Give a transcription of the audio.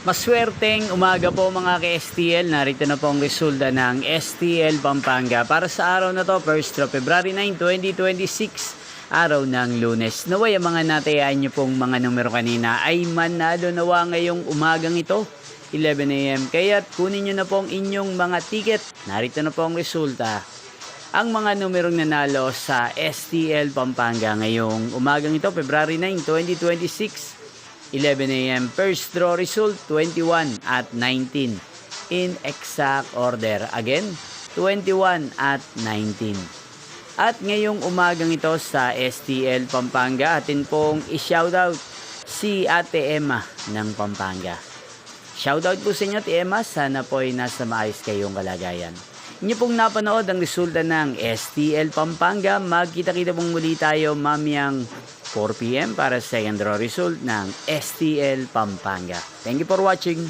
Maswerteng umaga po mga ka-STL. Narito na po ang resulta ng STL Pampanga para sa araw na to, 1st of February 9, 2026, araw ng Lunes. Naway ang mga natayaan nyo pong mga numero kanina ay manalo nawa ngayong umagang ito, 11 AM. Kaya't kunin nyo na po ang inyong mga ticket. Narito na po ang resulta. Ang mga numerong nanalo sa STL Pampanga ngayong umagang ito, February 9, 2026, 11 AM. First draw result, 21 at 19. In exact order. Again, 21 at 19. At ngayong umagang ito sa STL Pampanga, atin pong i-shoutout si Ate Emma ng Pampanga. Shoutout po sa inyo, Ate Emma. Sana po ay nasa maayos kayong kalagayan. Inyo pong napanood ang resulta ng STL Pampanga. Magkita-kita pong muli tayo mamayang 4 PM para sa second draw result ng STL Pampanga. Thank you for watching.